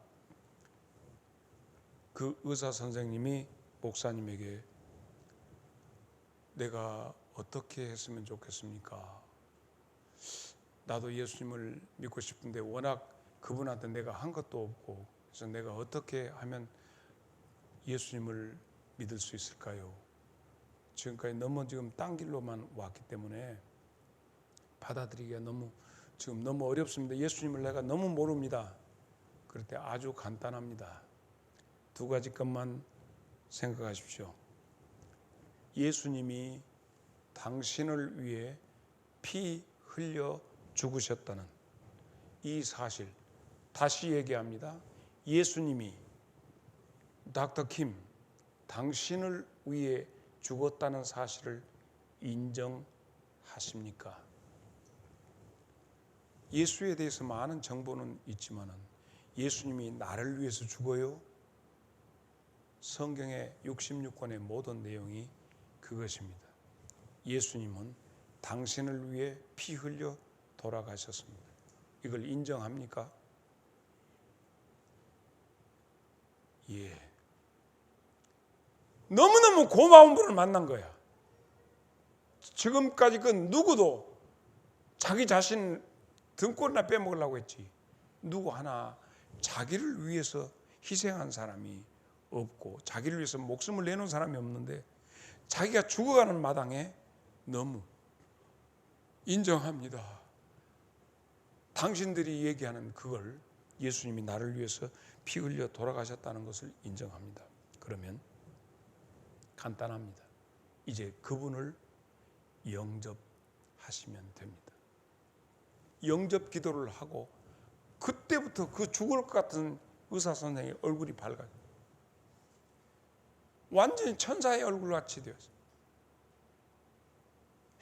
그 의사 선생님이 목사님에게 내가 어떻게 했으면 좋겠습니까? 나도 예수님을 믿고 싶은데 워낙 그분한테 내가 한 것도 없고 그래서 내가 어떻게 하면 예수님을 믿을 수 있을까요? 지금까지 너무 지금 딴 길로만 왔기 때문에 받아들이기가 너무 어렵습니다. 예수님을 내가 너무 모릅니다. 그럴 때 아주 간단합니다. 2가지 것만 생각하십시오. 예수님이 당신을 위해 피 흘려 죽으셨다는 이 사실, 다시 얘기합니다. 예수님이 닥터 킴 당신을 위해 죽었다는 사실을 인정하십니까? 예수에 대해서 많은 정보는 있지만 예수님이 나를 위해서 죽어요? 성경의 66권의 모든 내용이 그것입니다. 예수님은 당신을 위해 피 흘려 돌아가셨습니다. 이걸 인정합니까? 예. 너무너무 고마운 분을 만난 거야. 지금까지 그 누구도 자기 자신 등골이나 빼먹으려고 했지. 누구 하나 자기를 위해서 희생한 사람이 없고 자기를 위해서 목숨을 내놓은 사람이 없는데 자기가 죽어가는 마당에 너무 인정합니다. 당신들이 얘기하는 그걸 예수님이 나를 위해서 피 흘려 돌아가셨다는 것을 인정합니다. 그러면 간단합니다. 이제 그분을 영접하시면 됩니다. 영접 기도를 하고 그때부터 그 죽을 것 같은 의사 선생의 얼굴이 밝아요. 완전히 천사의 얼굴같이 되었어요.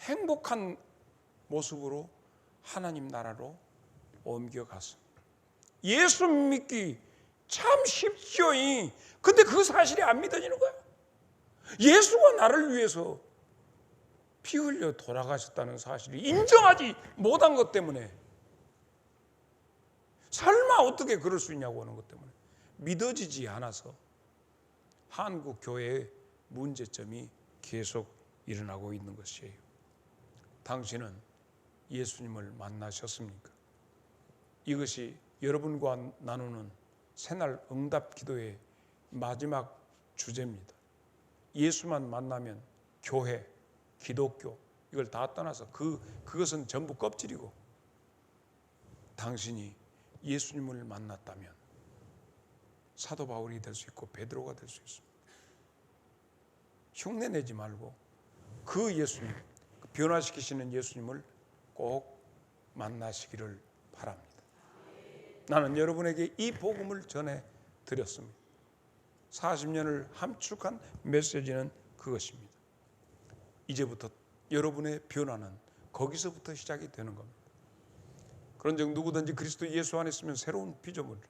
행복한 모습으로 하나님 나라로 옮겨갔습니다. 예수 믿기 참 쉽죠. 근데 그 사실이 안 믿어지는 거예요. 예수가 나를 위해서 피 흘려 돌아가셨다는 사실을 인정하지 못한 것 때문에, 설마 어떻게 그럴 수 있냐고 하는 것 때문에 믿어지지 않아서 한국 교회의 문제점이 계속 일어나고 있는 것이에요. 당신은 예수님을 만나셨습니까? 이것이 여러분과 나누는 새날 응답 기도의 마지막 주제입니다. 예수만 만나면 교회, 기독교 이걸 다 떠나서 그것은 전부 껍질이고, 당신이 예수님을 만났다면 사도 바울이 될 수 있고 베드로가 될 수 있습니다. 흉내내지 말고 그 예수님, 변화시키시는 예수님을 꼭 만나시기를 바랍니다. 나는 여러분에게 이 복음을 전해 드렸습니다. 40년을 함축한 메시지는 그것입니다. 이제부터 여러분의 변화는 거기서부터 시작이 되는 겁니다. 그런즉 누구든지 그리스도 예수 안에 있으면 새로운 피조물이라.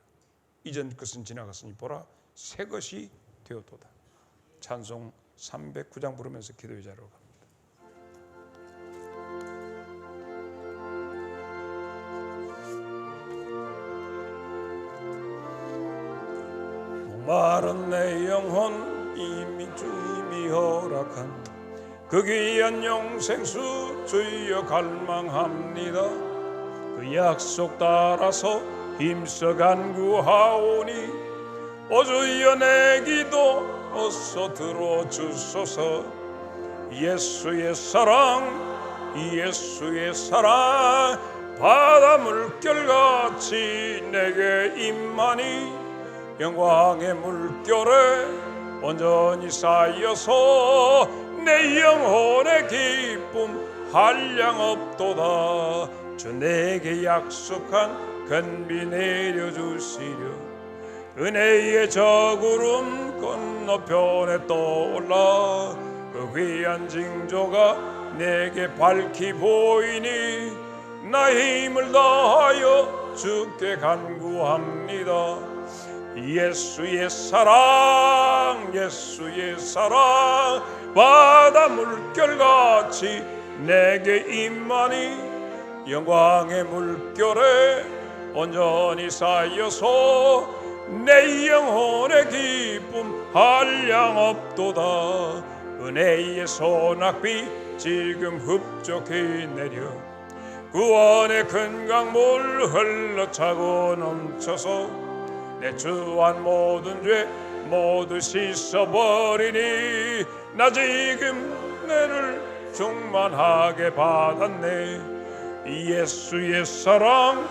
이전 것은 지나갔으니 보라 새 것이 되었도다. 찬송 309장 부르면서 기도의 자리로 갑니다. 목마른 내 영혼 이미 주님이 허락한 그 귀한 영생수 주여 갈망합니다. 그 약속 따라서 힘써 간구하오니 오 주여 내 기도 어서 들어주소서. 예수의 사랑 예수의 사랑 바다 물결같이 내게 임하니 영광의 물결에 온전히 쌓여서 내 영혼의 기쁨 한량없도다. 주 내게 약속한 건비 내려주시려 은혜의 저구름 건너편에 떠올라 그 귀한 징조가 내게 밝히 보이니 나 힘을 다하여 주께 간구합니다. 예수의 사랑 예수의 사랑 바다 물결같이 내게 임하니 영광의 물결에 온전히 쌓여서 내 영혼의 기쁨 한량없도다. 은혜의 소낙비 지금 흡족히 내려 구원의 큰 강물 흘러차고 넘쳐서 내 주한 모든 죄 모두 씻어버리니 나 지금 너를 충만하게 받았네. 예수의 사랑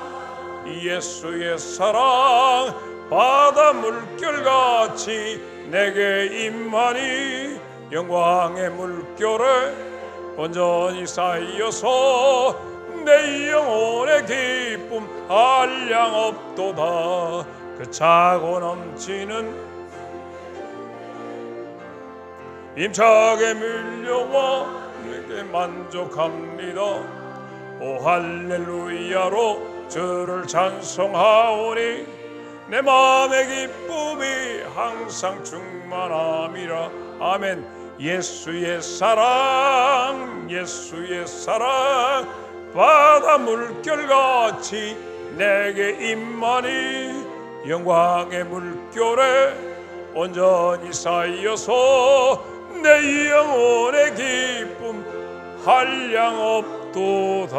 예수의 사랑 바다 물결같이 내게 임하니 영광의 물결에 온전히 쌓여서 내 영혼의 기쁨 한량없도다. 그 차고 넘치는 힘차게 밀려와 내게 만족합니다. 오 할렐루야로 주를 찬송하오니 내 마음의 기쁨이 항상 충만함이라. 아멘. 예수의 사랑, 예수의 사랑, 바다 물결같이 내게 임하니 영광의 물결에 온전히 쌓여서 내 영혼의 기쁨 한량 없도다.